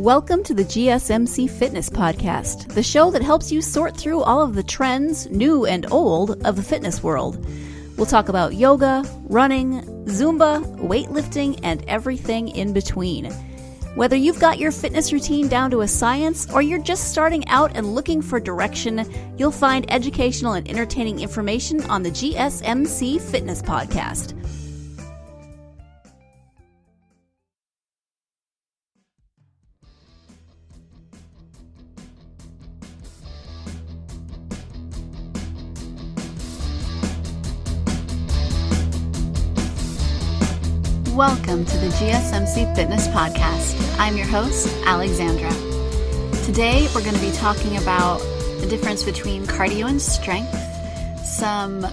Welcome to the GSMC Fitness Podcast, the show that helps you sort through all of the trends, new and old, of the fitness world. We'll talk about yoga, running, Zumba, weightlifting, and everything in between. Whether you've got your fitness routine down to a science or you're just starting out and looking for direction, you'll find educational and entertaining information on the GSMC Fitness Podcast. Welcome to the GSMC Fitness Podcast. I'm your host, Alexandra. Today, we're going to be talking about the difference between cardio and strength, some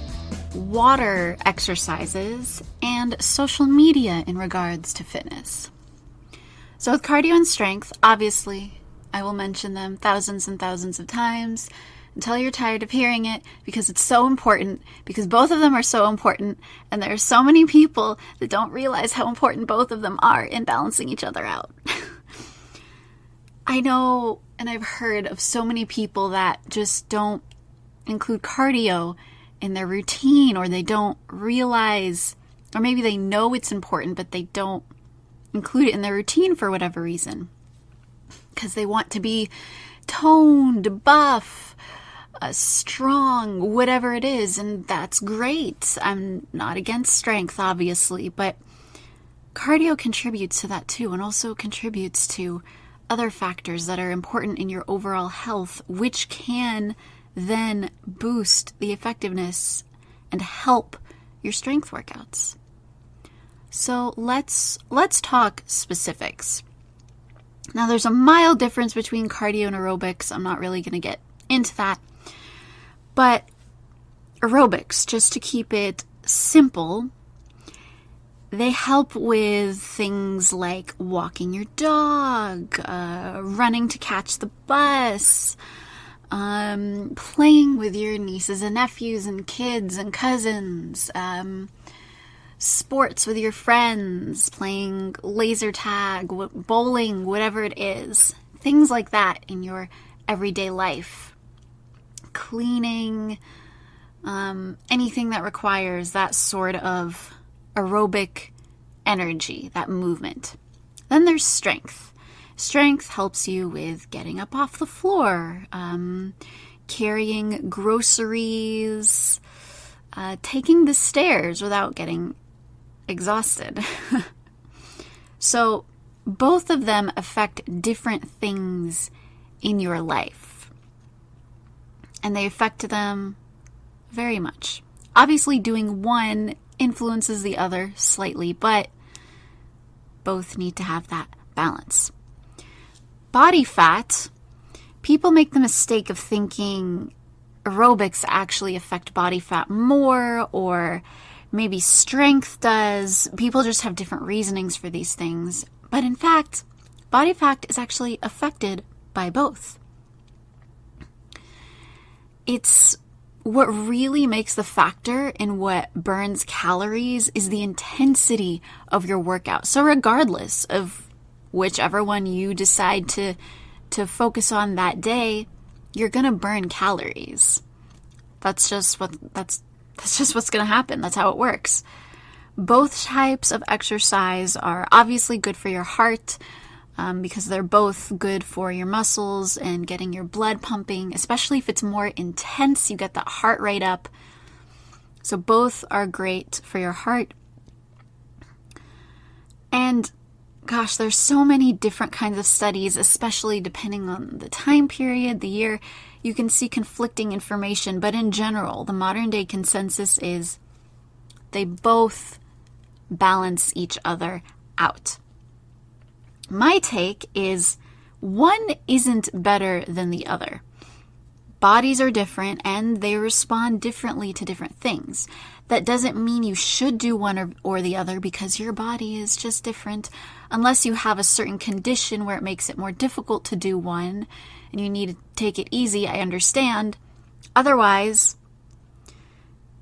water exercises, and social media in regards to fitness. So with cardio and strength, obviously, I will mention them thousands and thousands of times until you're tired of hearing it, because it's so important, because both of them are so important, and there are so many people that don't realize how important both of them are in balancing each other out. I know, and I've heard of so many people that just don't include cardio in their routine, or they don't realize, or maybe they know it's important, but they don't include it in their routine for whatever reason, because they want to be toned, buff, strong, whatever it is, and that's great. I'm not against strength, obviously, but cardio contributes to that too, and also contributes to other factors that are important in your overall health, which can then boost the effectiveness and help your strength workouts. So let's talk specifics. Now, there's a mild difference between cardio and aerobics. I'm not really going to get into that. But aerobics, just to keep it simple, they help with things like walking your dog, running to catch the bus, playing with your nieces and nephews and kids and cousins, sports with your friends, playing laser tag, bowling, whatever it is. Things like that in your everyday life. Cleaning, anything that requires that sort of aerobic energy, that movement. Then there's strength. Strength helps you with getting up off the floor, carrying groceries, taking the stairs without getting exhausted. So both of them affect different things in your life. And they affect them very much. Obviously, doing one influences the other slightly, but both need to have that balance. Body fat. People make the mistake of thinking aerobics actually affect body fat more, or maybe strength does. People just have different reasonings for these things. But in fact, body fat is actually affected by both. It's what really makes the factor in what burns calories is the intensity of your workout. So regardless of whichever one you decide to focus on that day, you're going to burn calories. That's just what's going to happen. That's how it works. Both types of exercise are obviously good for your heart, because they're both good for your muscles and getting your blood pumping, especially if it's more intense, you get that heart rate up. So both are great for your heart. And gosh, there's so many different kinds of studies, especially depending on the time period, the year. You can see conflicting information, but in general, the modern day consensus is they both balance each other out. My take is one isn't better than the other. Bodies are different and they respond differently to different things. That doesn't mean you should do one or the other, because your body is just different, unless you have a certain condition where it makes it more difficult to do one and you need to take it easy. I understand. Otherwise,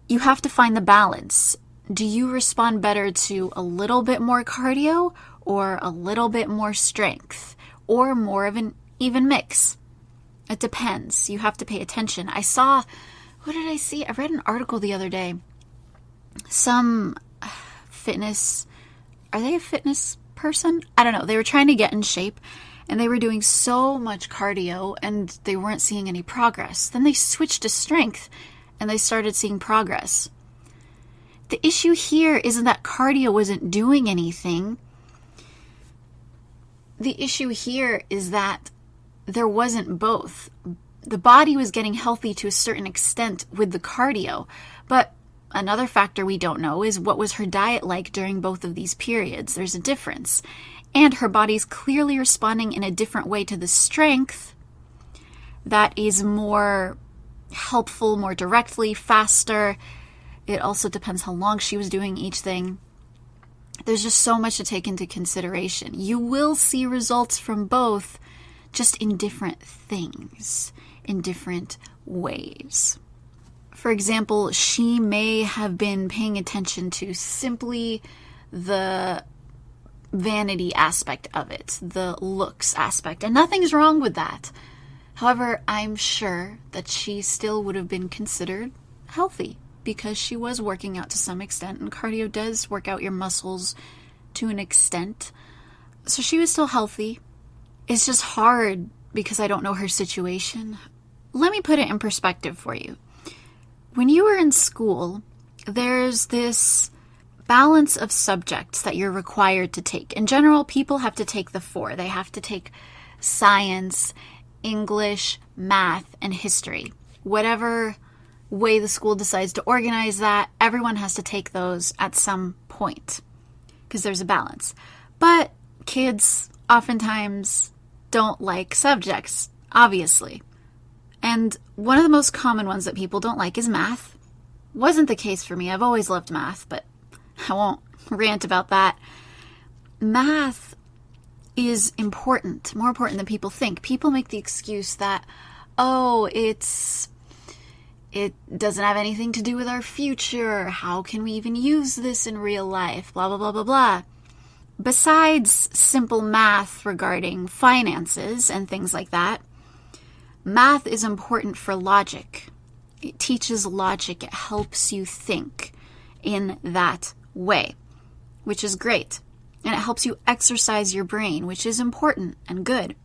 you have to find the balance. Do you respond better to a little bit more cardio or a little bit more strength? or more of an even mix. It depends. You have to pay attention. What did I see? I read an article the other day. Some fitness, are they a fitness person? I don't know. They were trying to get in shape and they were doing so much cardio and they weren't seeing any progress. Then they switched to strength and they started seeing progress. The issue here isn't that cardio wasn't doing anything. The issue here is that there wasn't both. The body was getting healthy to a certain extent with the cardio, but another factor we don't know is what was her diet like during both of these periods. There's a difference. And her body's clearly responding in a different way to the strength that is more helpful, more directly, faster. It also depends how long she was doing each thing. There's just so much to take into consideration. You will see results from both, just in different things, in different ways. For example, she may have been paying attention to simply the vanity aspect of it, the looks aspect, and nothing's wrong with that. However, I'm sure that she still would have been considered healthy because she was working out to some extent, and cardio does work out your muscles to an extent. So she was still healthy. It's just hard because I don't know her situation. Let me put it in perspective for you. When you were in school, there's this balance of subjects that you're required to take. In general, people have to take the 4. They have to take science, English, math, and history. Whatever way the school decides to organize that, everyone has to take those at some point because there's a balance. But kids oftentimes don't like subjects, obviously. And one of the most common ones that people don't like is math. Wasn't the case for me. I've always loved math, but I won't rant about that. Math is important, more important than people think. People make the excuse that, it doesn't have anything to do with our future. How can we even use this in real life? Blah, blah, blah, blah, blah. Besides simple math regarding finances and things like that, math is important for logic. It teaches logic. It helps you think in that way, which is great. And it helps you exercise your brain, which is important and good.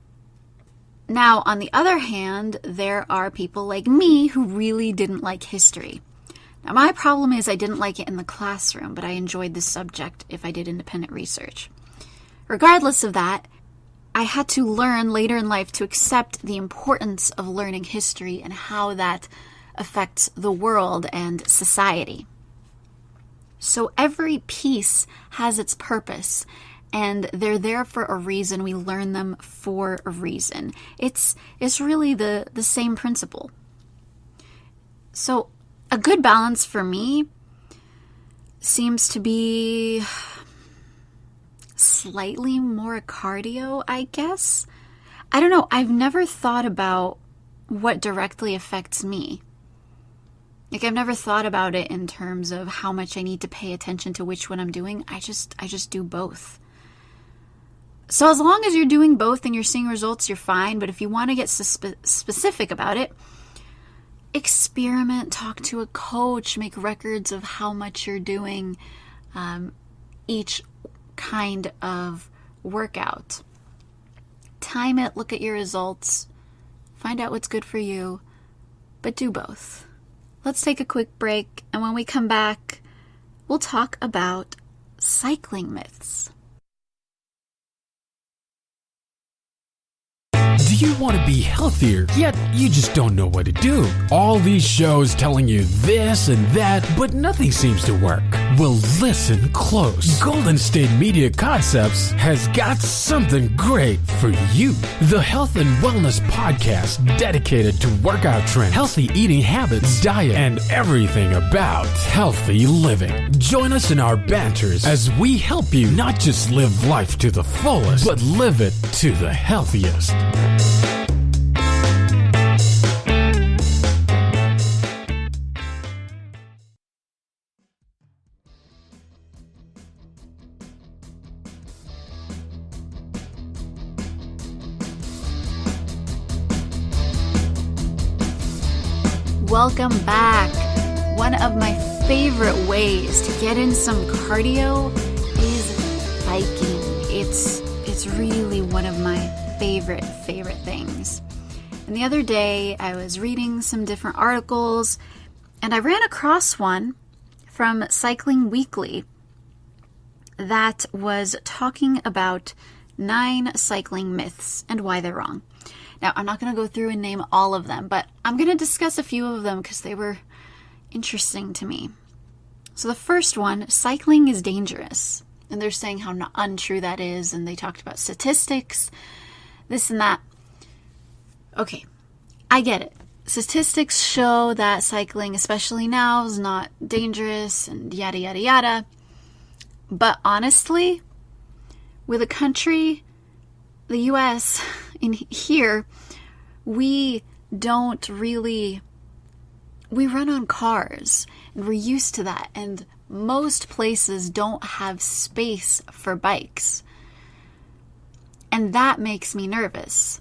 Now, on the other hand, there are people like me who really didn't like history. Now, my problem is I didn't like it in the classroom, but I enjoyed the subject if I did independent research. Regardless of that, I had to learn later in life to accept the importance of learning history and how that affects the world and society. So every piece has its purpose, and they're there for a reason. We learn them for a reason. It's really the same principle. So a good balance for me seems to be slightly more cardio, I guess. I don't know. I've never thought about what directly affects me. Like, I've never thought about it in terms of how much I need to pay attention to which one I'm doing. I just do both. So as long as you're doing both and you're seeing results, you're fine. But if you want to get specific about it, experiment, talk to a coach, make records of how much you're doing each kind of workout. Time it, look at your results, find out what's good for you, but do both. Let's take a quick break, and when we come back, we'll talk about cycling myths. Do you want to be healthier, yet you just don't know what to do? All these shows telling you this and that, but nothing seems to work. Well, listen close. Golden State Media Concepts has got something great for you. The Health and Wellness Podcast dedicated to workout trends, healthy eating habits, diet, and everything about healthy living. Join us in our banters as we help you not just live life to the fullest, but live it to the healthiest. welcome back. One of my favorite ways to get in some cardio is biking. It's really one of my favorite things. And the other day I was reading some different articles and I ran across one from Cycling Weekly that was talking about 9 cycling myths and why they're wrong. Now, I'm not going to go through and name all of them, but I'm going to discuss a few of them because they were interesting to me. So the first one, cycling is dangerous. And they're saying how untrue that is, and they talked about statistics, this and that. Okay, I get it. Statistics show that cycling, especially now, is not dangerous and yada, yada, yada. But honestly, with a country, the US, in here, we run on cars and we're used to that. And most places don't have space for bikes. And that makes me nervous.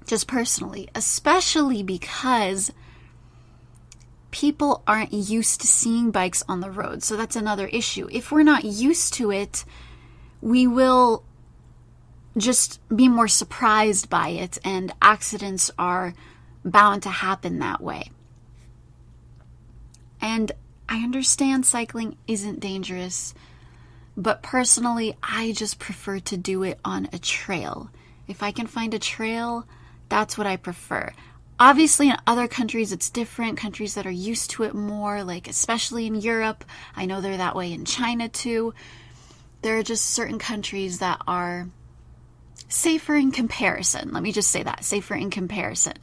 Just personally, especially because people aren't used to seeing bikes on the road. So that's another issue. If we're not used to it, we will just be more surprised by it, and accidents are bound to happen that way. And I understand cycling isn't dangerous, but personally, I just prefer to do it on a trail. If I can find a trail, that's what I prefer. Obviously, in other countries, it's different. Countries that are used to it more, like especially in Europe. I know they're that way in China too. There are just certain countries that are safer in comparison. Let me just say that, safer in comparison.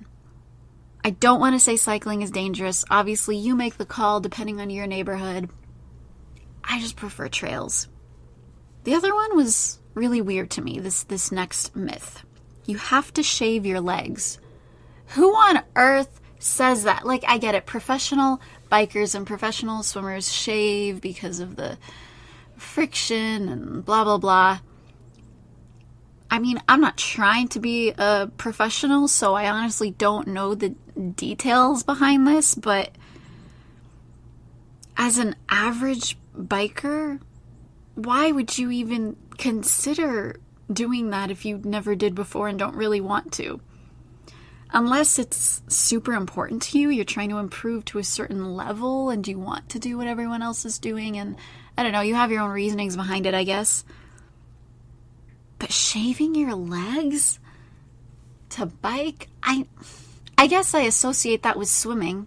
I don't want to say cycling is dangerous. Obviously, you make the call depending on your neighborhood. I just prefer trails. The other one was really weird to me, this next myth. You have to shave your legs. Who on earth says that? Like, I get it. Professional bikers and professional swimmers shave because of the friction and blah, blah, blah. I mean, I'm not trying to be a professional, so I honestly don't know the details behind this, but as an average biker, why would you even consider doing that if you never did before and don't really want to? Unless it's super important to you, you're trying to improve to a certain level and you want to do what everyone else is doing, and I don't know, you have your own reasonings behind it, I guess. But shaving your legs to bike, I guess I associate that with swimming.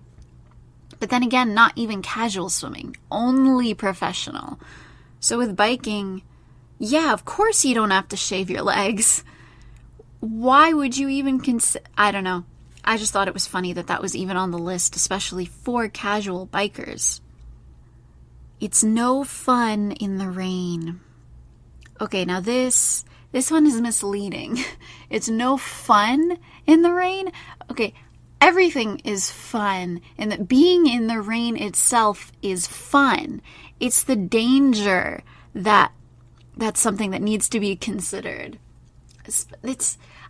But then again, not even casual swimming, only professional. So with biking, yeah, of course you don't have to shave your legs. Why would you even consider? I don't know. I just thought it was funny that was even on the list, especially for casual bikers. It's no fun in the rain. Okay, now this one is misleading. It's no fun in the rain. Okay, everything is fun, and that being in the rain itself is fun. It's the danger that's something that needs to be considered.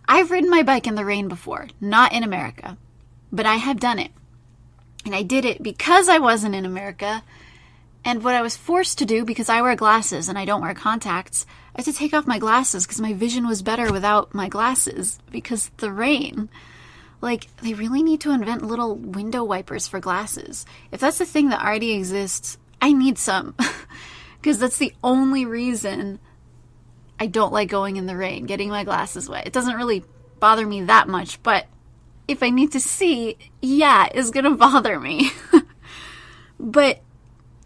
I've ridden my bike in the rain before, not in America, but I have done it. And I did it because I wasn't in America. And what I was forced to do, because I wear glasses and I don't wear contacts, I had to take off my glasses because my vision was better without my glasses because of the rain. Like, they really need to invent little window wipers for glasses. If that's the thing that already exists, I need some. Because that's the only reason I don't like going in the rain, getting my glasses wet. It doesn't really bother me that much, but if I need to see, yeah, it's going to bother me. But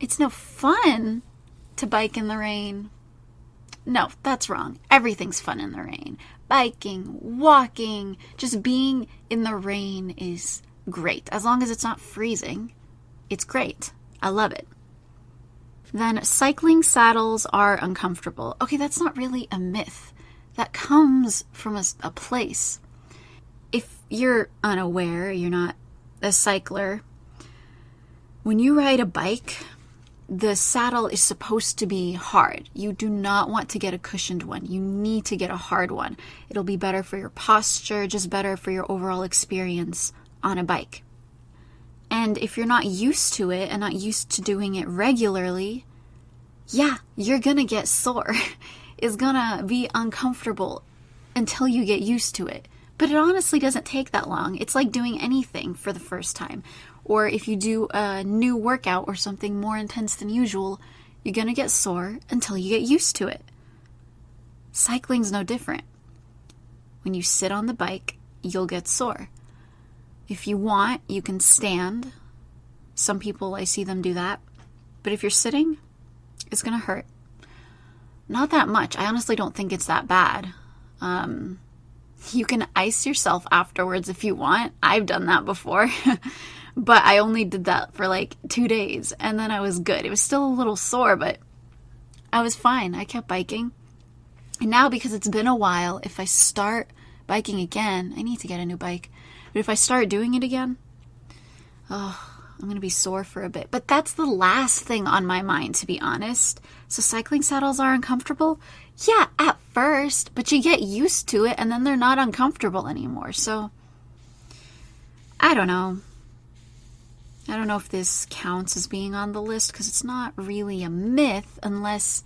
it's no fun to bike in the rain. No, that's wrong. Everything's fun in the rain. Biking, walking, just being in the rain is great. As long as it's not freezing, it's great. I love it. Then cycling saddles are uncomfortable. Okay, that's not really a myth. That comes from a place. If you're unaware, you're not a cycler, when you ride a bike, the saddle is supposed to be hard. You do not want to get a cushioned one. You need to get a hard one. It'll be better for your posture, just better for your overall experience on a bike. And if you're not used to it and not used to doing it regularly, yeah, you're gonna get sore. It's gonna be uncomfortable until you get used to it. But it honestly doesn't take that long. It's like doing anything for the first time. Or if you do a new workout or something more intense than usual, you're gonna get sore until you get used to it. Cycling's no different. When you sit on the bike, you'll get sore. If you want, you can stand. Some people, I see them do that. But if you're sitting, it's going to hurt. Not that much. I honestly don't think it's that bad. You can ice yourself afterwards if you want. I've done that before. But I only did that for like 2 days. And then I was good. It was still a little sore, but I was fine. I kept biking. And now, because it's been a while, if I start biking again, I need to get a new bike. But if I start doing it again, I'm going to be sore for a bit. But that's the last thing on my mind, to be honest. So cycling saddles are uncomfortable? Yeah, at first. But you get used to it, and then they're not uncomfortable anymore. So, I don't know. I don't know if this counts as being on the list, because it's not really a myth unless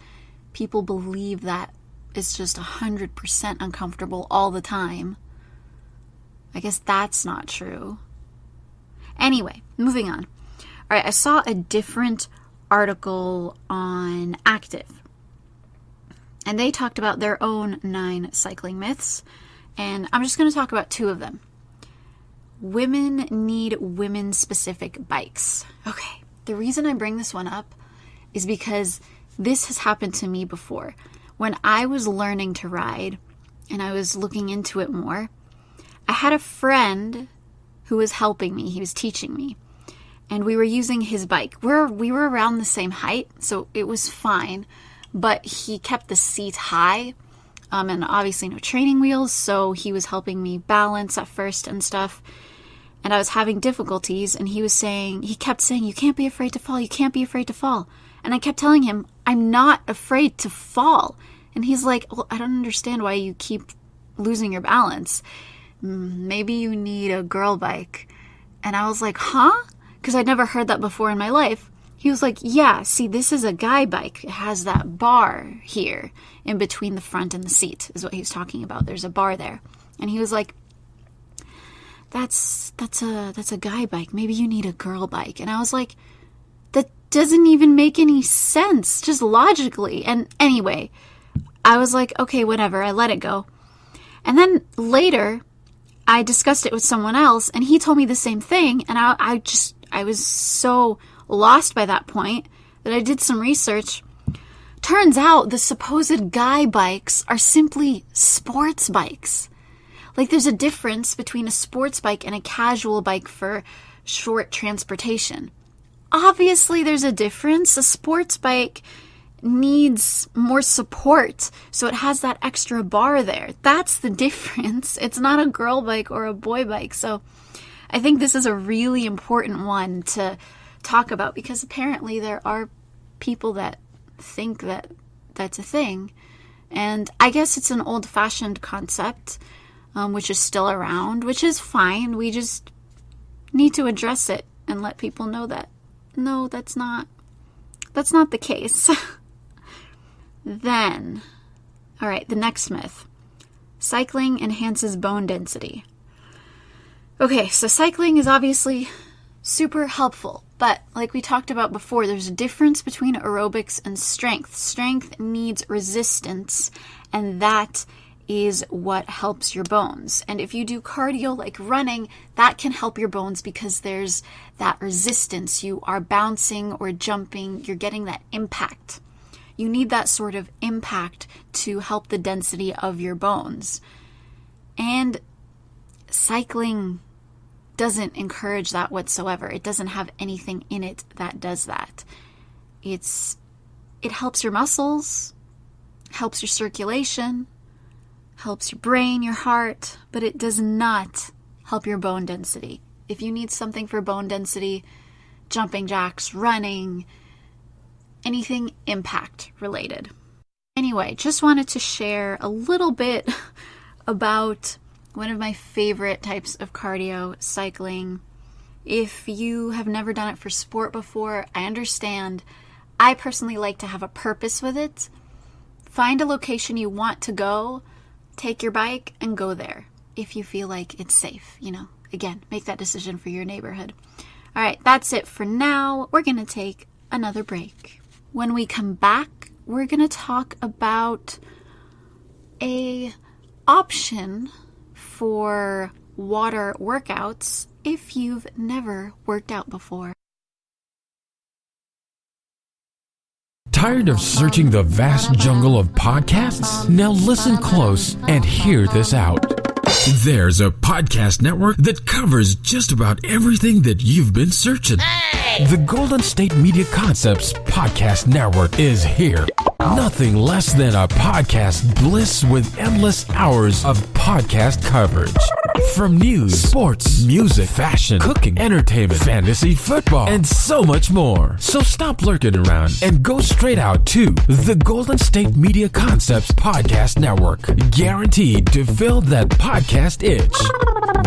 people believe that it's just 100% uncomfortable all the time. I guess that's not true. Anyway, moving on. All right, I saw a different article on Active. And they talked about their own 9 cycling myths. And I'm just going to talk about 2 of them. Women need women-specific bikes. Okay, the reason I bring this one up is because this has happened to me before. When I was learning to ride and I was looking into it more, I had a friend who was helping me. He was teaching me. And we were using his bike. We were around the same height, so it was fine. But he kept the seat high, and obviously no training wheels, so he was helping me balance at first and stuff. And I was having difficulties, and he kept saying, you can't be afraid to fall, you can't be afraid to fall. And I kept telling him, I'm not afraid to fall. And he's like, well, I don't understand why you keep losing your balance. Maybe you need a girl bike. And I was like, huh? Because I'd never heard that before in my life. He was like, yeah, see, this is a guy bike. It has that bar here in between the front and the seat is what he was talking about. There's a bar there. And he was like, that's a guy bike. Maybe you need a girl bike. And I was like, that doesn't even make any sense, just logically. And anyway, I was like, okay, whatever. I let it go. And then later, I discussed it with someone else, and he told me the same thing. And I was so lost by that point that I did some research. Turns out the supposed guy bikes are simply sports bikes. Like, there's a difference between a sports bike and a casual bike for short transportation. Obviously, there's a difference. A sports bike needs more support, so it has that extra bar there. That's the difference. It's not a girl bike or a boy bike. So I think this is a really important one to talk about, because apparently there are people that think that that's a thing. And I guess it's an old-fashioned concept, which is still around, which is fine. We just need to address it and let people know that, no, that's not the case. Then, all right, the next myth. Cycling enhances bone density. Okay, so cycling is obviously super helpful, but like we talked about before, there's a difference between aerobics and strength. Strength needs resistance, and that is what helps your bones. And if you do cardio like running, that can help your bones because there's that resistance. You are bouncing or jumping, you're getting that impact. You need that sort of impact to help the density of your bones. And cycling doesn't encourage that whatsoever. It doesn't have anything in it that does that. It helps your muscles, helps your circulation, helps your brain, your heart, but it does not help your bone density. If you need something for bone density, jumping jacks, running, anything impact related. Anyway, just wanted to share a little bit about one of my favorite types of cardio, cycling. If you have never done it for sport before, I understand. I personally like to have a purpose with it. Find a location you want to go, take your bike, and go there if you feel like it's safe. Again, make that decision for your neighborhood. All right, that's it for now. We're going to take another break. When we come back, we're going to talk about a option for water workouts if you've never worked out before. Tired of searching the vast jungle of podcasts? Now listen close and hear this out. There's a podcast network that covers just about everything that you've been searching. The Golden State Media Concepts Podcast Network is here. Nothing less than a podcast bliss with endless hours of podcast coverage. From news, sports, music, fashion, cooking, entertainment, fantasy, football, and so much more. So stop lurking around and go straight out to the Golden State Media Concepts Podcast Network. Guaranteed to fill that podcast itch.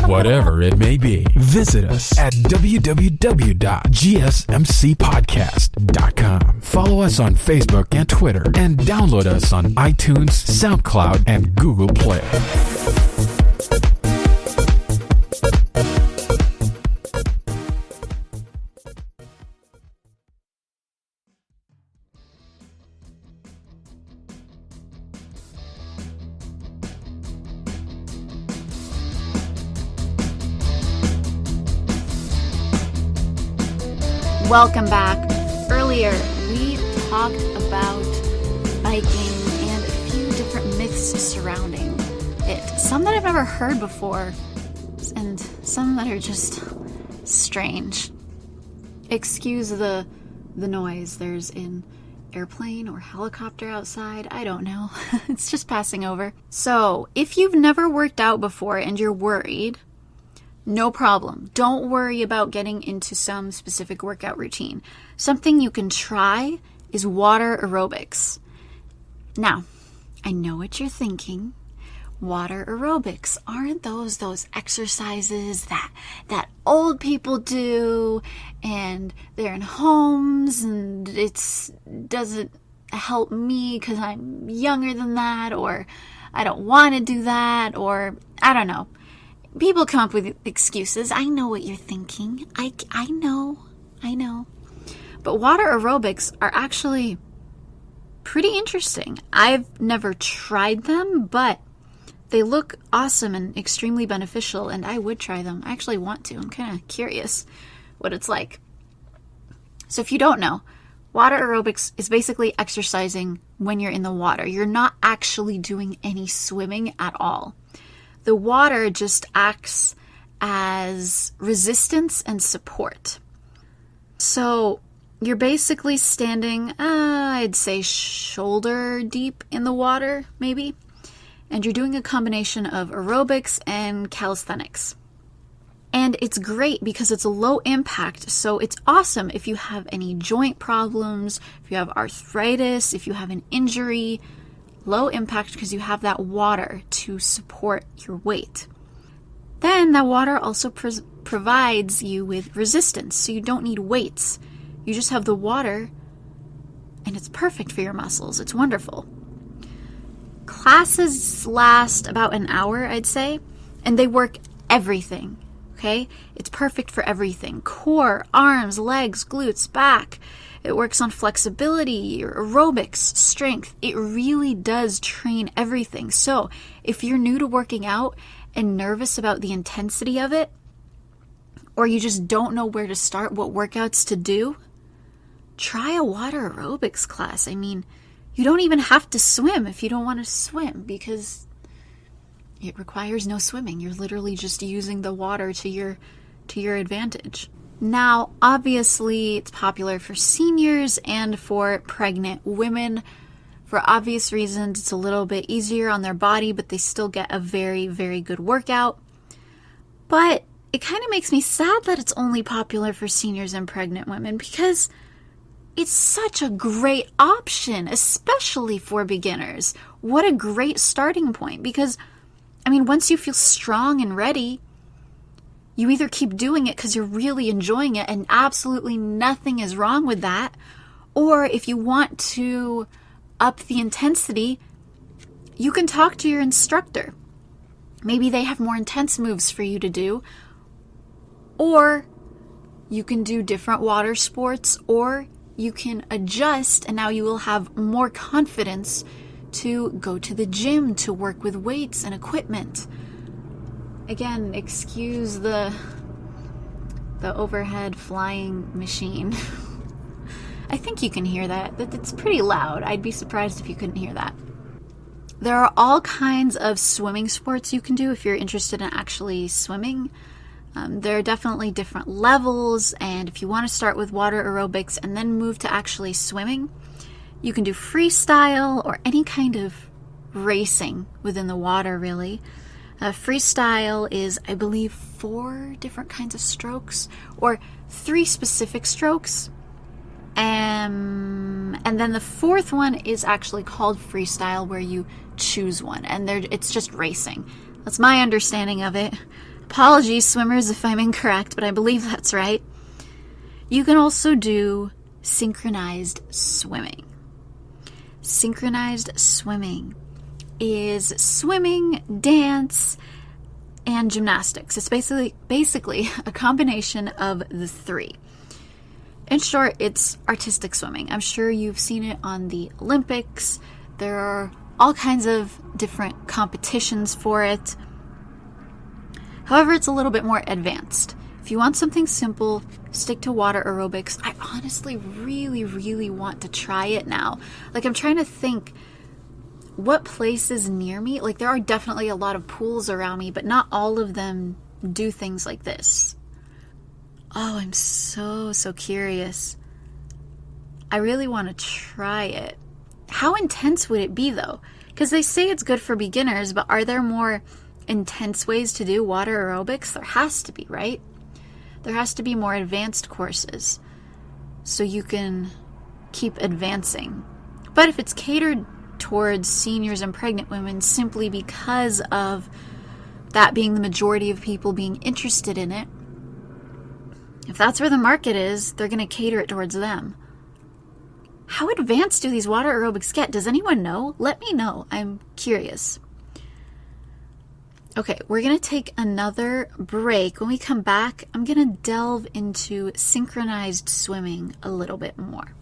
Whatever it may be. Visit us at www.gsmcpodcast.com. Follow us on Facebook and Twitter, and download us on iTunes, SoundCloud, and Google Play. Welcome back. Earlier, we talked about biking and a few different myths surrounding it. Some that I've never heard before, and some that are just strange. Excuse the noise. There's an airplane or helicopter outside. I don't know. It's just passing over. So, if you've never worked out before and you're worried, no problem. Don't worry about getting into some specific workout routine. Something you can try is water aerobics. Now, I know what you're thinking. Water aerobics, aren't those exercises that old people do, and they're in homes, and it doesn't help me because I'm younger than that, or I don't want to do that, or I don't know. People come up with excuses. I know what you're thinking. I know. But water aerobics are actually pretty interesting. I've never tried them, but they look awesome and extremely beneficial, and I would try them. I actually want to. I'm kind of curious what it's like. So if you don't know, water aerobics is basically exercising when you're in the water. You're not actually doing any swimming at all. The water just acts as resistance and support. So you're basically standing, I'd say shoulder deep in the water, maybe. And you're doing a combination of aerobics and calisthenics. And it's great because it's a low impact, so it's awesome if you have any joint problems, if you have arthritis, if you have an injury. Low impact because you have that water to support your weight. Then that water also provides you with resistance, so you don't need weights. You just have the water, and it's perfect for your muscles. It's wonderful. Classes last about an hour, I'd say, and they work everything, okay? It's perfect for everything. Core, arms, legs, glutes, back. It works on flexibility, your aerobics, strength. It really does train everything. So if you're new to working out and nervous about the intensity of it, or you just don't know where to start, what workouts to do, try a water aerobics class. I mean, you don't even have to swim if you don't want to swim because it requires no swimming. You're literally just using the water to your advantage. Now, obviously, it's popular for seniors and for pregnant women. For obvious reasons, it's a little bit easier on their body, but they still get a very, very good workout. But it kind of makes me sad that it's only popular for seniors and pregnant women because it's such a great option, especially for beginners. What a great starting point because, I mean, once you feel strong and ready, You either keep doing it because you're really enjoying it and absolutely nothing is wrong with that, or if you want to up the intensity, you can talk to your instructor. Maybe they have more intense moves for you to do, or you can do different water sports, or you can adjust and now you will have more confidence to go to the gym to work with weights and equipment. Again, excuse the overhead flying machine. I think you can hear that. It's pretty loud. I'd be surprised if you couldn't hear that. There are all kinds of swimming sports you can do if you're interested in actually swimming. There are definitely different levels, and if you want to start with water aerobics and then move to actually swimming, you can do freestyle or any kind of racing within the water, really. Freestyle is, I believe, 4 different kinds of strokes, or 3 specific strokes. And then the 4th one is actually called freestyle, where you choose one, and it's just racing. That's my understanding of it. Apologies, swimmers, if I'm incorrect, but I believe that's right. You can also do synchronized swimming. Synchronized swimming is swimming, dance, and gymnastics. It's basically a combination of the 3. In short, it's artistic swimming. I'm sure you've seen it on the Olympics. There are all kinds of different competitions for it. However, it's a little bit more advanced. If you want something simple, stick to water aerobics. I honestly really, really want to try it now. I'm trying to think what places near me. There are definitely a lot of pools around me, but not all of them do things like this. Oh, I'm so curious. I really want to try it. How intense would it be, though? Because they say it's good for beginners, but are there more intense ways to do water aerobics? There has to be, right? There has to be more advanced courses so you can keep advancing. But if it's catered towards seniors and pregnant women simply because of that being the majority of people being interested in it, if that's where the market is, they're going to cater it towards them. How advanced do these water aerobics get? Does anyone know? Let me know. I'm curious. Okay, we're going to take another break. When we come back, I'm going to delve into synchronized swimming a little bit more.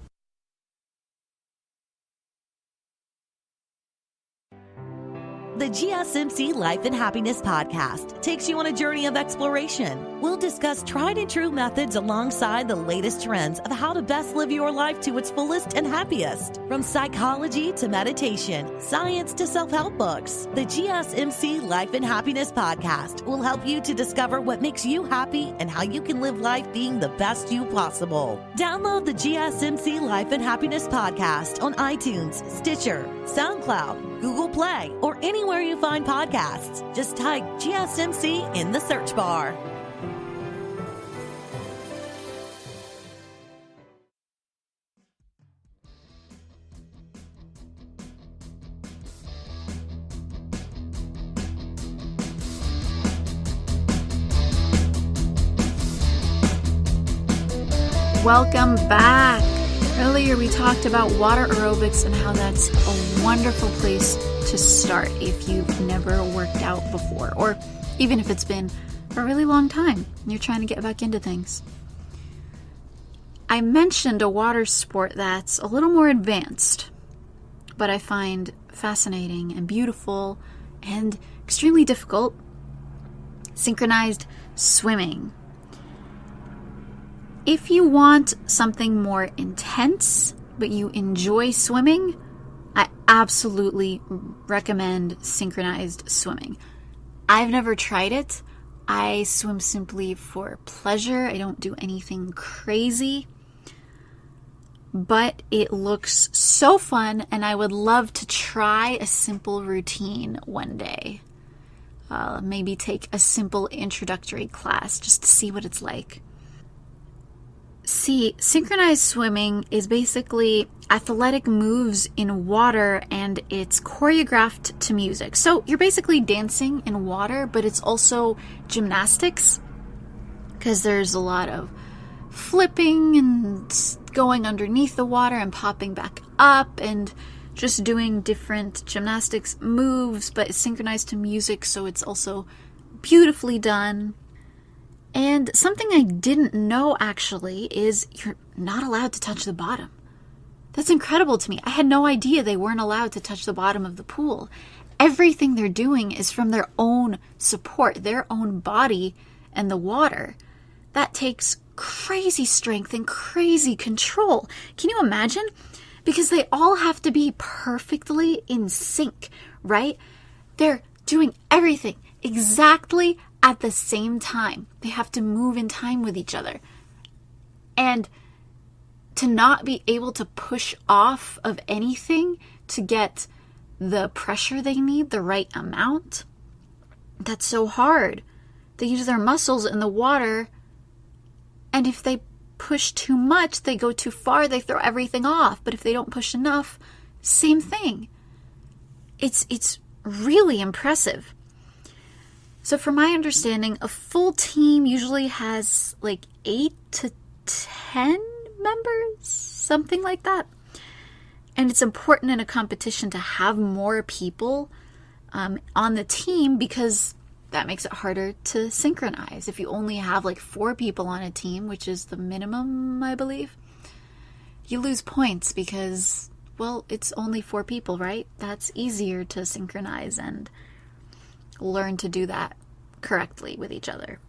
The GSMC Life and Happiness podcast takes you on a journey of exploration. We'll discuss tried and true methods alongside the latest trends of how to best live your life to its fullest and happiest. From psychology to meditation, science to self-help books, the GSMC Life and Happiness podcast will help you to discover what makes you happy and how you can live life being the best you possible. Download the GSMC Life and Happiness podcast on iTunes, Stitcher, SoundCloud, Google Play, or anywhere you find podcasts. Just type GSMC in the search bar. Welcome back. Earlier we talked about water aerobics and how that's a wonderful place to start if you've never worked out before, or even if it's been a really long time and you're trying to get back into things. I mentioned a water sport that's a little more advanced, but I find fascinating and beautiful and extremely difficult: synchronized swimming. If you want something more intense, but you enjoy swimming, I absolutely recommend synchronized swimming. I've never tried it. I swim simply for pleasure. I don't do anything crazy. But it looks so fun, and I would love to try a simple routine one day. Maybe take a simple introductory class just to see what it's like. See, synchronized swimming is basically athletic moves in water, and it's choreographed to music. So you're basically dancing in water, but it's also gymnastics. because there's a lot of flipping and going underneath the water and popping back up and just doing different gymnastics moves, but it's synchronized to music, so it's also beautifully done. And something I didn't know, actually, is you're not allowed to touch the bottom. That's incredible to me. I had no idea they weren't allowed to touch the bottom of the pool. Everything they're doing is from their own support, their own body and the water. That takes crazy strength and crazy control. Can you imagine? Because they all have to be perfectly in sync, right? They're doing everything exactly at the same time. They have to move in time with each other. And to not be able to push off of anything to get the pressure they need, the right amount, that's so hard. They use their muscles in the water, and if they push too much, they go too far, they throw everything off. But if they don't push enough, same thing. It's really impressive. So from my understanding, a full team usually has like 8 to 10 members, something like that. And it's important in a competition to have more people on the team, because that makes it harder to synchronize. If you only have like 4 people on a team, which is the minimum, I believe, you lose points because, well, it's only 4 people, right? That's easier to synchronize and learn to do that correctly with each other,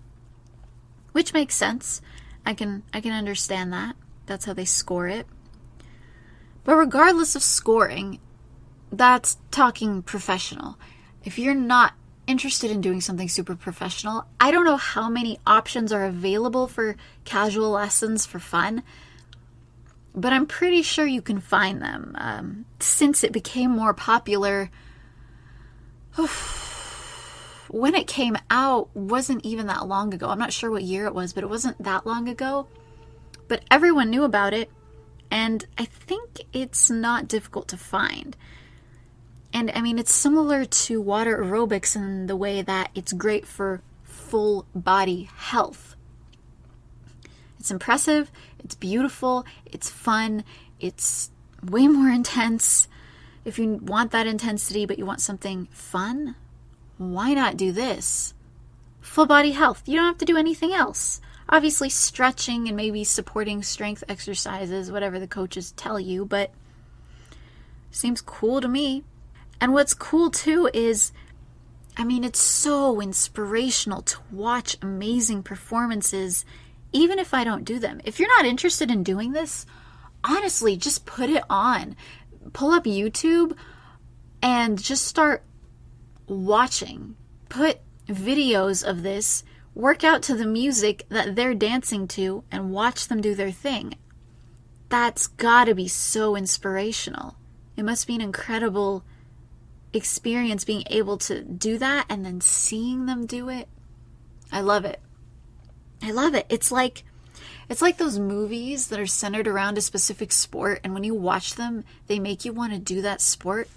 which makes sense. I can understand that. That's how they score it. But regardless of scoring, that's talking professional. If you're not interested in doing something super professional, I don't know how many options are available for casual lessons for fun, but I'm pretty sure you can find them. Since it became more popular, when it came out wasn't even that long ago. I'm not sure what year it was, but it wasn't that long ago. But everyone knew about it, and I think it's not difficult to find. And I mean, it's similar to water aerobics in the way that it's great for full body health. It's impressive, it's beautiful, it's fun, it's way more intense. If you want that intensity but you want something fun, why not do this? Full body health. You don't have to do anything else. Obviously stretching and maybe supporting strength exercises, whatever the coaches tell you, but seems cool to me. And what's cool too is, I mean, it's so inspirational to watch amazing performances, even if I don't do them. If you're not interested in doing this, honestly, just put it on. Pull up YouTube and just start watching. Put videos of this, work out to the music that they're dancing to, and watch them do their thing. That's gotta be so inspirational. It must be an incredible experience being able to do that and then seeing them do it. I love it. I love it. It's like those movies that are centered around a specific sport, and when you watch them, they make you want to do that sport.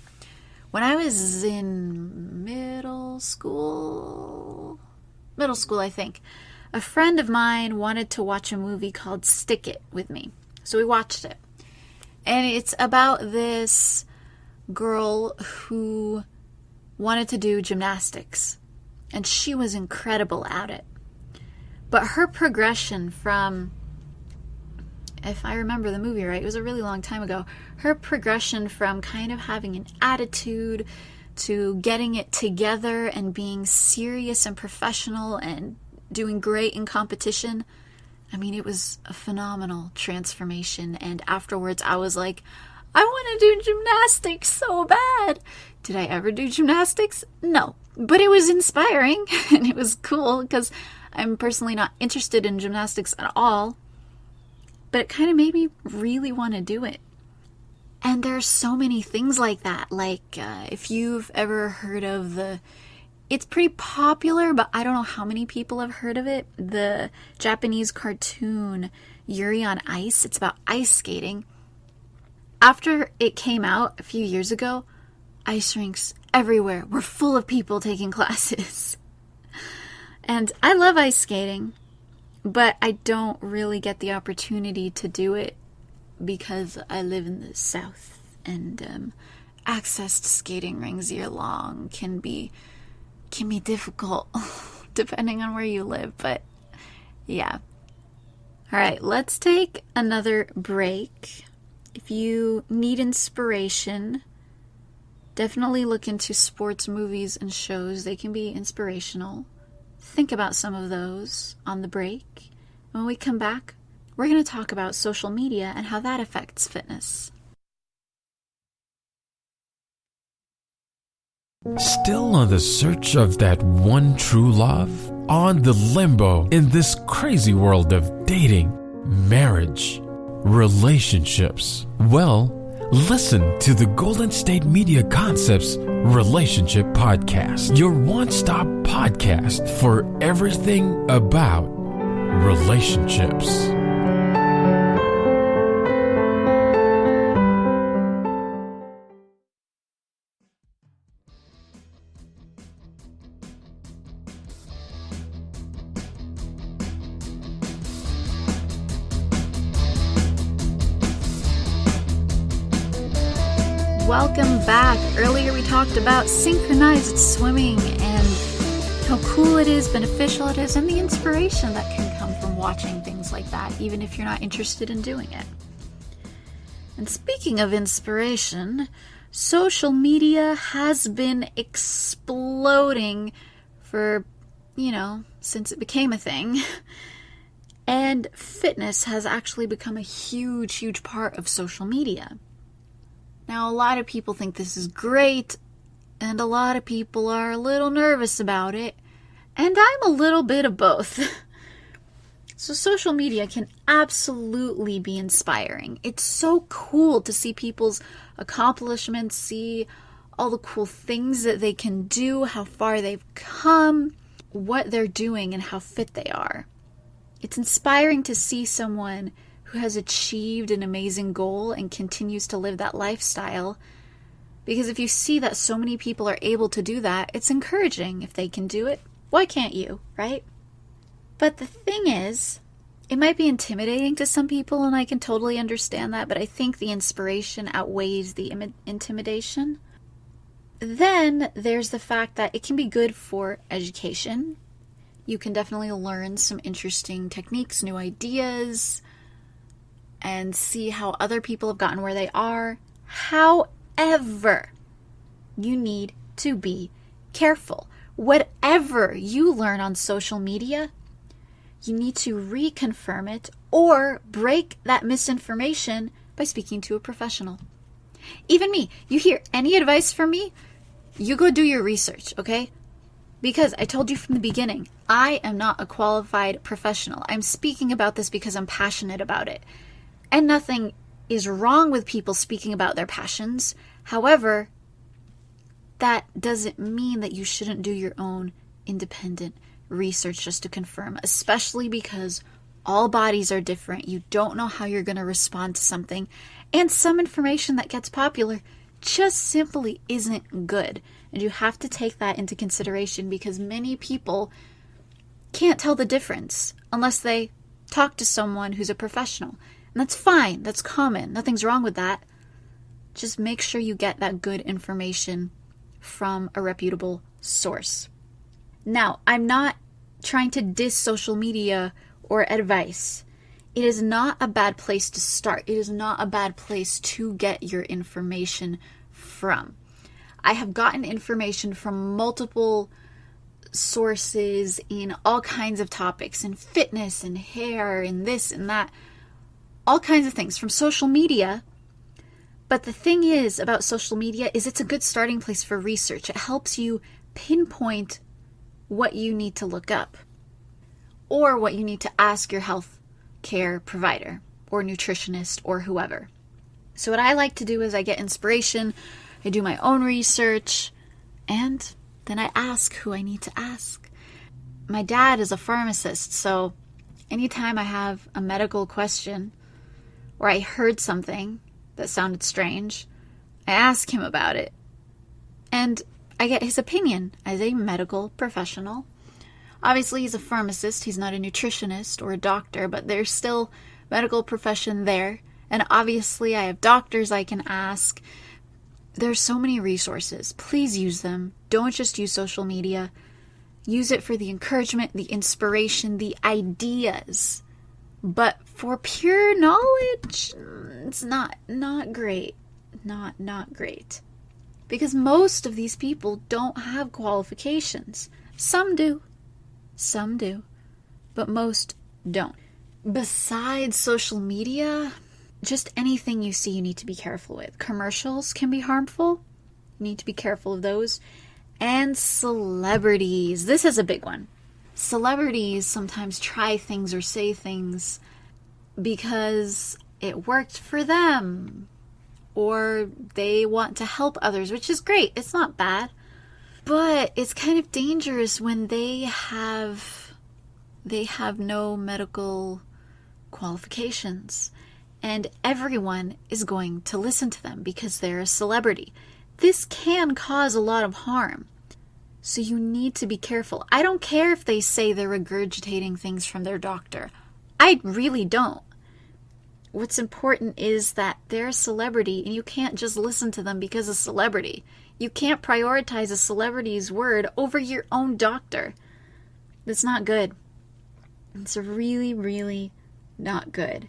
When I was in middle school, I think, a friend of mine wanted to watch a movie called Stick It with me. So we watched it. And it's about this girl who wanted to do gymnastics, and she was incredible at it. But her progression from, if I remember the movie right, it was a really long time ago, her progression from kind of having an attitude to getting it together and being serious and professional and doing great in competition, I mean, it was a phenomenal transformation. And afterwards I was like, I want to do gymnastics so bad. Did I ever do gymnastics? No. But it was inspiring and it was cool because I'm personally not interested in gymnastics at all. But it kind of made me really want to do it. And there's so many things like that. Like if you've ever heard of it's pretty popular, but I don't know how many people have heard of it. The Japanese cartoon Yuri on Ice. It's about ice skating. After it came out a few years ago, ice rinks everywhere were full of people taking classes. And I love ice skating. But I don't really get the opportunity to do it because I live in the South, and access to skating rinks year long can be difficult depending on where you live. But yeah. All right, let's take another break. If you need inspiration, definitely look into sports movies and shows. They can be inspirational. Think about some of those on the break. When we come back, we're going to talk about social media and how that affects fitness. Still on the search of that one true love? On the limbo in this crazy world of dating, marriage, relationships? Well, listen to the Golden State Media Concepts Relationship Podcast, your one-stop podcast for everything about relationships. Welcome back. Earlier we talked about synchronized swimming and how cool it is, beneficial it is, and the inspiration that can come from watching things like that, even if you're not interested in doing it. And speaking of inspiration, social media has been exploding for, since it became a thing. And fitness has actually become a huge, huge part of social media. Now, a lot of people think this is great, and a lot of people are a little nervous about it, and I'm a little bit of both. So social media can absolutely be inspiring. It's so cool to see people's accomplishments, see all the cool things that they can do, how far they've come, what they're doing, and how fit they are. It's inspiring to see someone who has achieved an amazing goal and continues to live that lifestyle. Because if you see that so many people are able to do that, it's encouraging. If they can do it, why can't you, right? But the thing is, it might be intimidating to some people, and I can totally understand that, but I think the inspiration outweighs the intimidation. Then there's the fact that it can be good for education. You can definitely learn some interesting techniques, new ideas, and see how other people have gotten where they are. However, you need to be careful. Whatever you learn on social media, you need to reconfirm it or break that misinformation by speaking to a professional. Even me, you hear any advice from me, you go do your research, okay? Because I told you from the beginning, I am not a qualified professional. I'm speaking about this because I'm passionate about it. And nothing is wrong with people speaking about their passions. However, that doesn't mean that you shouldn't do your own independent research just to confirm, especially because all bodies are different. You don't know how you're going to respond to something. And some information that gets popular just simply isn't good. And you have to take that into consideration because many people can't tell the difference unless they talk to someone who's a professional. And that's fine. That's common. Nothing's wrong with that. Just make sure you get that good information from a reputable source. Now, I'm not trying to diss social media or advice. It is not a bad place to start. It is not a bad place to get your information from. I have gotten information from multiple sources in all kinds of topics, in fitness and hair and this and that. All kinds of things from social media. But the thing is about social media is it's a good starting place for research. It helps you pinpoint what you need to look up or what you need to ask your health care provider or nutritionist or whoever. So what I like to do is I get inspiration, I do my own research, and then I ask who I need to ask. My dad is a pharmacist, so anytime I have a medical question or I heard something that sounded strange, I ask him about it. And I get his opinion as a medical professional Obviously, he's a pharmacist. He's not a nutritionist or a doctor, but there's still medical profession there. And obviously, I have doctors I can ask. There's so many resources. Please use them. Don't just use social media. Use it for the encouragement, the inspiration, the ideas. But for pure knowledge, it's not great. Not great. Because most of these people don't have qualifications. Some do. But most don't. Besides social media, just anything you see you need to be careful with. Commercials can be harmful. You need to be careful of those. And celebrities. This is a big one. Celebrities sometimes try things or say things because it worked for them. Or they want to help others, which is great. It's not bad. But it's kind of dangerous when they have no medical qualifications. And everyone is going to listen to them because they're a celebrity. This can cause a lot of harm. So you need to be careful. I don't care if they say they're regurgitating things from their doctor. I really don't. What's important is that they're a celebrity and you can't just listen to them because a celebrity. You can't prioritize a celebrity's word over your own doctor. That's not good. It's really, really not good.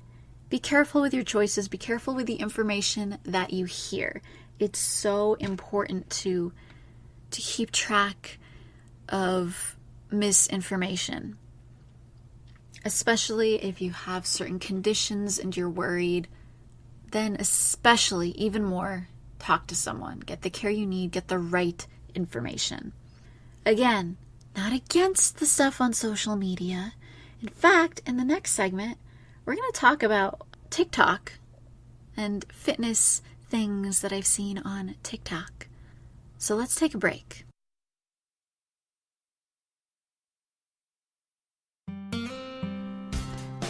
Be careful with your choices. Be careful with the information that you hear. It's so important to keep track of misinformation. Especially if you have certain conditions and you're worried, then especially even more, talk to someone. Get the care you need, get the right information. Again, not against the stuff on social media. In fact, in the next segment, we're going to talk about TikTok and fitness things that I've seen on TikTok. So let's take a break.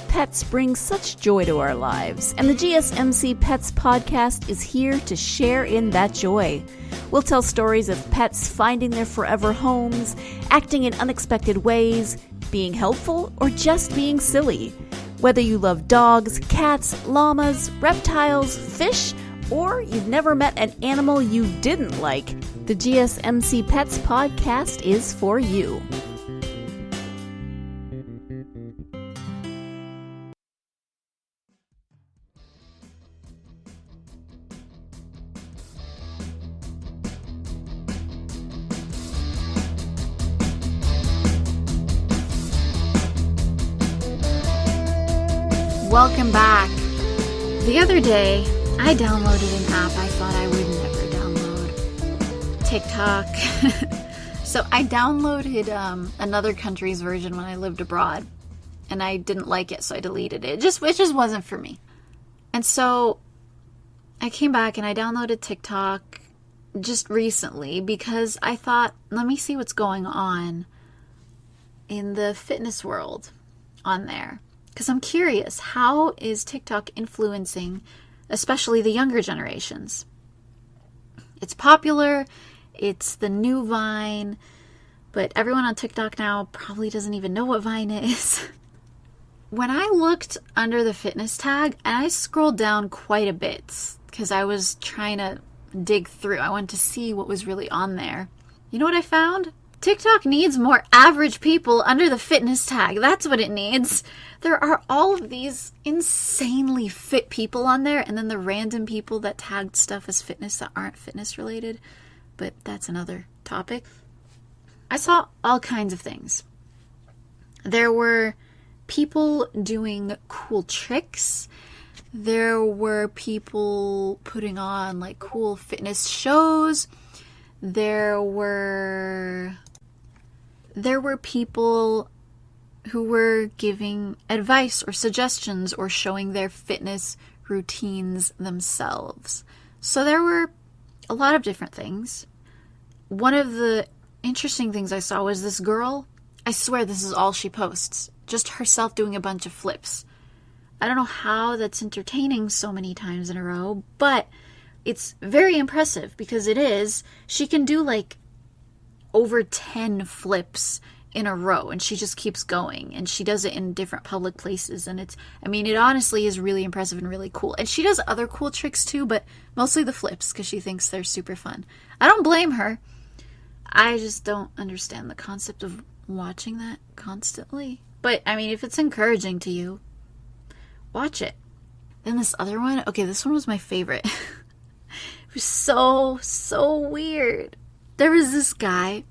Pets bring such joy to our lives, and the GSMC Pets podcast is here to share in that joy. We'll tell stories of pets finding their forever homes, acting in unexpected ways, being helpful, or just being silly. Whether you love dogs, cats, llamas, reptiles, fish, or you've never met an animal you didn't like, the GSMC Pets podcast is for you. Welcome back. The other day, I downloaded an app I thought I would never download. TikTok. So I downloaded another country's version when I lived abroad. And I didn't like it, so I deleted it. It just wasn't for me. And so I came back and I downloaded TikTok just recently because I thought, let me see what's going on in the fitness world on there. Because I'm curious, how is TikTok influencing, especially the younger generations? It's popular, it's the new Vine, but everyone on TikTok now probably doesn't even know what Vine is. When I looked under the fitness tag, and I scrolled down quite a bit, because I was trying to dig through, I wanted to see what was really on there. You know what I found? TikTok needs more average people under the fitness tag. That's what it needs. There are all of these insanely fit people on there, and then the random people that tagged stuff as fitness that aren't fitness related. But that's another topic. I saw all kinds of things. There were people doing cool tricks. There were people putting on like cool fitness shows. There were people who were giving advice or suggestions or showing their fitness routines themselves. So there were a lot of different things. One of the interesting things I saw was this girl. I swear this is all she posts. Just herself doing a bunch of flips. I don't know how that's entertaining so many times in a row, but it's very impressive because it is. She can do like over 10 flips in a row, and she just keeps going, and she does it in different public places, and it honestly is really impressive and really cool. And she does other cool tricks too, but mostly the flips because she thinks they're super fun. I don't blame her. I just don't understand the concept of watching that constantly. But if it's encouraging to you, watch it. Then this other one, okay, this one was my favorite. It was so weird. There was this guy.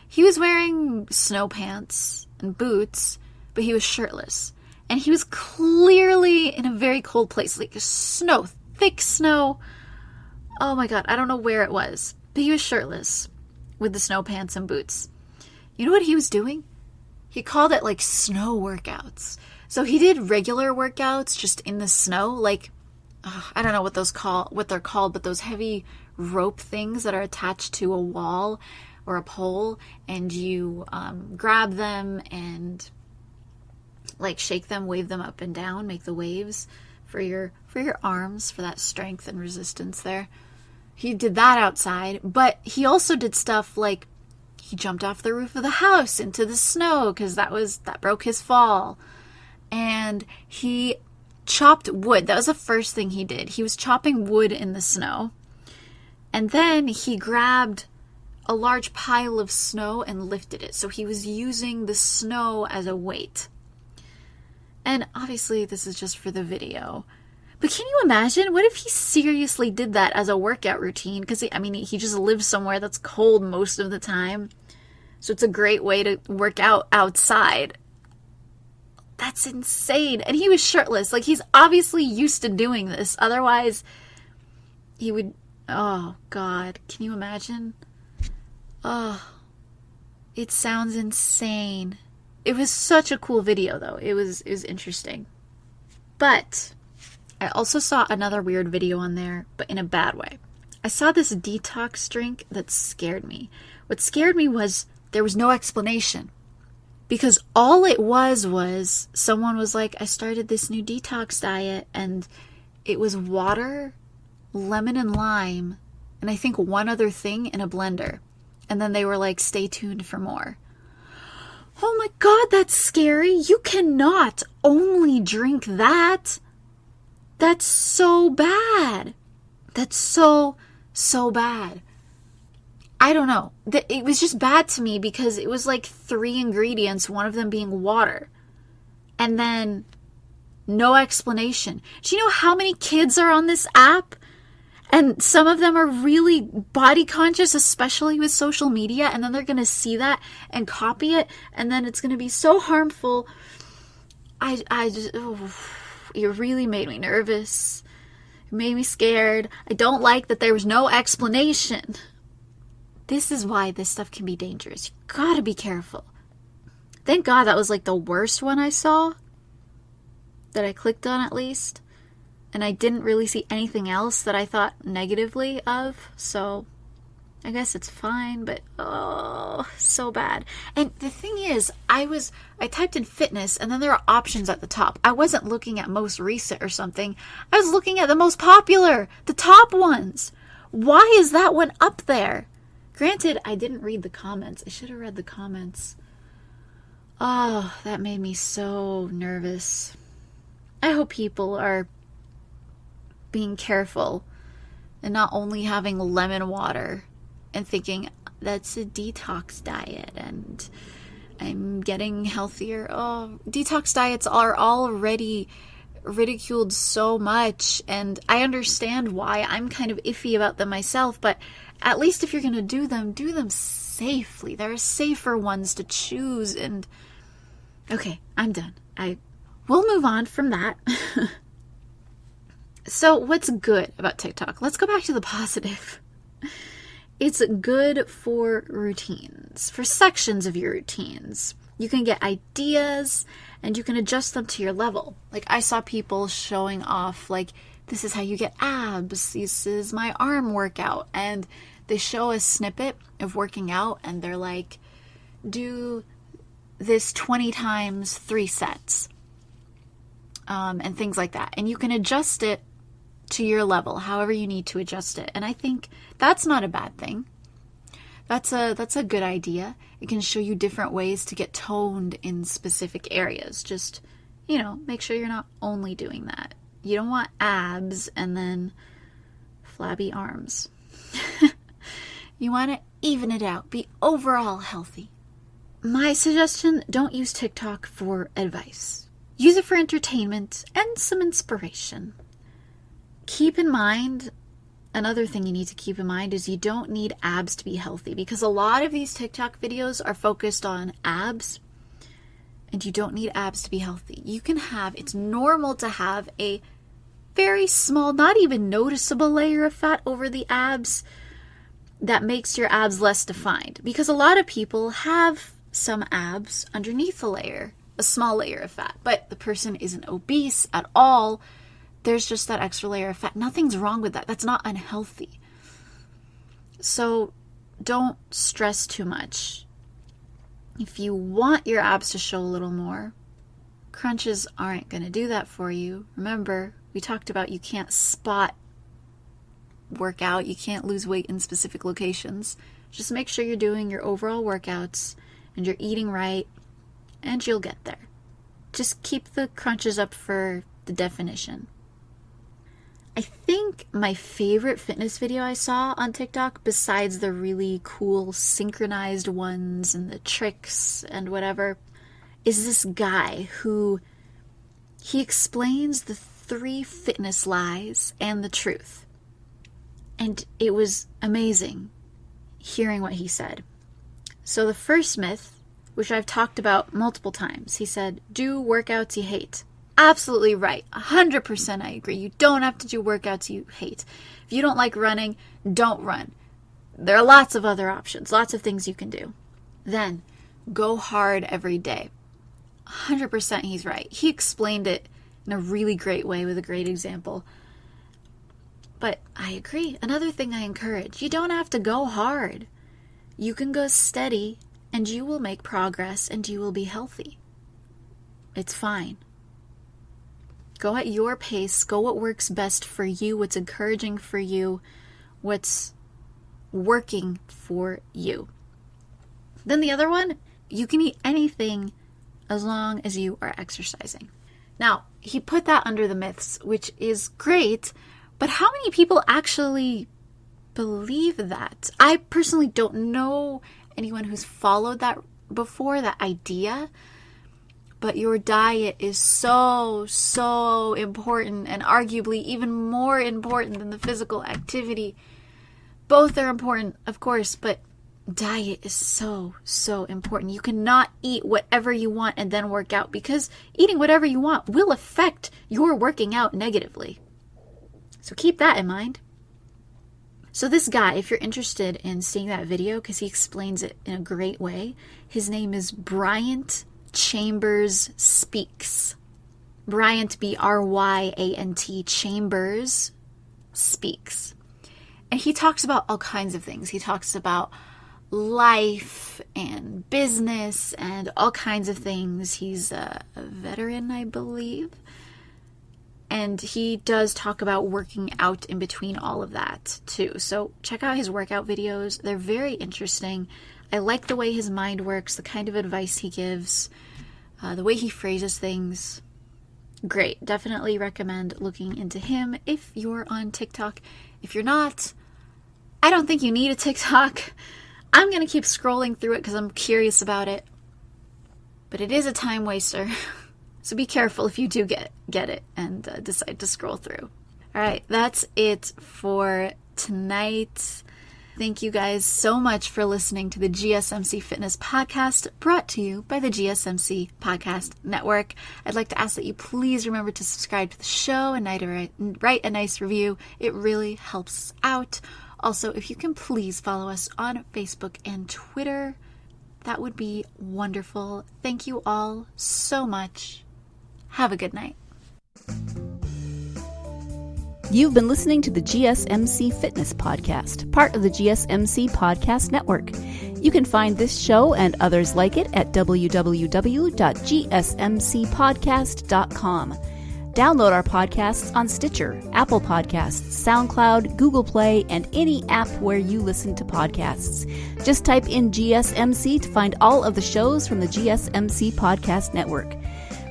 He was wearing snow pants and boots, but he was shirtless. And he was clearly in a very cold place, like snow, thick snow. Oh my God, I don't know where it was, but he was shirtless with the snow pants and boots. You know what he was doing? He called it like snow workouts. So he did regular workouts just in the snow, like, I don't know what they're called, but those heavy rope things that are attached to a wall or a pole, and you grab them and like shake them, wave them up and down, make the waves for your arms, for that strength and resistance there. He did that outside, but he also did stuff like he jumped off the roof of the house into the snow because that broke his fall. And he chopped wood. That was the first thing he did. He was chopping wood in the snow. And then he grabbed a large pile of snow and lifted it. So he was using the snow as a weight. And obviously this is just for the video. But can you imagine? What if he seriously did that as a workout routine? Because, he just lives somewhere that's cold most of the time. So it's a great way to work out outside. That's insane. And he was shirtless. Like, he's obviously used to doing this. Otherwise, he would... Oh, God. Can you imagine? Oh, it sounds insane. It was such a cool video, though. It was interesting. But I also saw another weird video on there, but in a bad way. I saw this detox drink that scared me. What scared me was there was no explanation. Because all it was someone was like, I started this new detox diet, and it was water, lemon and lime, and I think one other thing in a blender. And then they were like, stay tuned for more. Oh my God, that's scary. You cannot only drink that. That's so bad. That's so bad. I don't know. It was just bad to me because it was like 3 ingredients, one of them being water. And then no explanation. Do you know how many kids are on this app? And some of them are really body conscious, especially with social media. And then they're going to see that and copy it. And then it's going to be so harmful. It really made me nervous. It made me scared. I don't like that there was no explanation. This is why this stuff can be dangerous. You gotta be careful. Thank God that was like the worst one I saw. That I clicked on at least. And I didn't really see anything else that I thought negatively of. So I guess it's fine, but oh, so bad. And the thing is, I typed in fitness and then there are options at the top. I wasn't looking at most recent or something. I was looking at the most popular, the top ones. Why is that one up there? Granted, I didn't read the comments. I should have read the comments. Oh, that made me so nervous. I hope people are being careful and not only having lemon water and thinking that's a detox diet and I'm getting healthier. Oh, detox diets are already ridiculed so much, and I understand why. I'm kind of iffy about them myself, but at least if you're going to do them safely. There are safer ones to choose. And okay, I'm done. We'll move on from that. So what's good about TikTok? Let's go back to the positive. It's good for routines, for sections of your routines. You can get ideas and you can adjust them to your level. Like, I saw people showing off, like, this is how you get abs. This is my arm workout. And they show a snippet of working out and they're like, do this 20 times 3 sets. And things like that. And you can adjust it to your level, however you need to adjust it. And I think that's not a bad thing. That's a good idea. It can show you different ways to get toned in specific areas. Just, make sure you're not only doing that. You don't want abs and then flabby arms. You want to even it out. Be overall healthy. My suggestion, don't use TikTok for advice. Use it for entertainment and some inspiration. Keep in mind, another thing you need to keep in mind is you don't need abs to be healthy, because a lot of these TikTok videos are focused on abs, and you don't need abs to be healthy. It's normal to have a very small, not even noticeable layer of fat over the abs that makes your abs less defined, because a lot of people have some abs underneath a small layer of fat, but the person isn't obese at all. There's just that extra layer of fat. Nothing's wrong with that. That's not unhealthy. So don't stress too much. If you want your abs to show a little more, crunches aren't going to do that for you. Remember, we talked about you can't spot workout. You can't lose weight in specific locations. Just make sure you're doing your overall workouts and you're eating right, and you'll get there. Just keep the crunches up for the definition. I think my favorite fitness video I saw on TikTok, besides the really cool synchronized ones and the tricks and whatever, is this guy who he explains the 3 fitness lies and the truth. And it was amazing hearing what he said. So the first myth, which I've talked about multiple times, he said, do workouts you hate. Absolutely right. 100% I agree. You don't have to do workouts you hate. If you don't like running, don't run. There are lots of other options, lots of things you can do. Then, go hard every day. 100% he's right. He explained it in a really great way with a great example. But I agree. Another thing I encourage, you don't have to go hard. You can go steady and you will make progress and you will be healthy. It's fine. Go at your pace. Go what works best for you, what's encouraging for you, what's working for you. Then the other one, you can eat anything as long as you are exercising. Now, he put that under the myths, which is great, but how many people actually believe that? I personally don't know anyone who's followed that before, that idea. But your diet is so, so important, and arguably even more important than the physical activity. Both are important, of course, but diet is so, so important. You cannot eat whatever you want and then work out, because eating whatever you want will affect your working out negatively. So keep that in mind. So this guy, if you're interested in seeing that video, because he explains it in a great way, his name is Bryant Chambers Speaks. Bryant, Bryant, Chambers Speaks. And he talks about all kinds of things. He talks about life and business and all kinds of things. He's a veteran, I believe. And he does talk about working out in between all of that too. So check out his workout videos. They're very interesting. I like the way his mind works, the kind of advice he gives, the way he phrases things. Great. Definitely recommend looking into him if you're on TikTok. If you're not, I don't think you need a TikTok. I'm going to keep scrolling through it because I'm curious about it. But it is a time waster. So be careful if you do get it and decide to scroll through. All right, that's it for tonight. Thank you guys so much for listening to the GSMC Fitness Podcast, brought to you by the GSMC Podcast Network. I'd like to ask that you please remember to subscribe to the show and write a nice review. It really helps us out. Also, if you can please follow us on Facebook and Twitter, that would be wonderful. Thank you all so much. Have a good night. You've been listening to the GSMC Fitness Podcast, part of the GSMC Podcast Network. You can find this show and others like it at www.gsmcpodcast.com. Download our podcasts on Stitcher, Apple Podcasts, SoundCloud, Google Play, and any app where you listen to podcasts. Just type in GSMC to find all of the shows from the GSMC Podcast Network.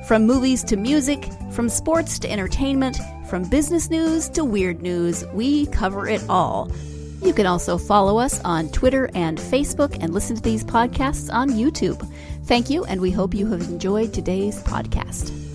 From movies to music, from sports to entertainment, from business news to weird news, we cover it all. You can also follow us on Twitter and Facebook and listen to these podcasts on YouTube. Thank you, and we hope you have enjoyed today's podcast.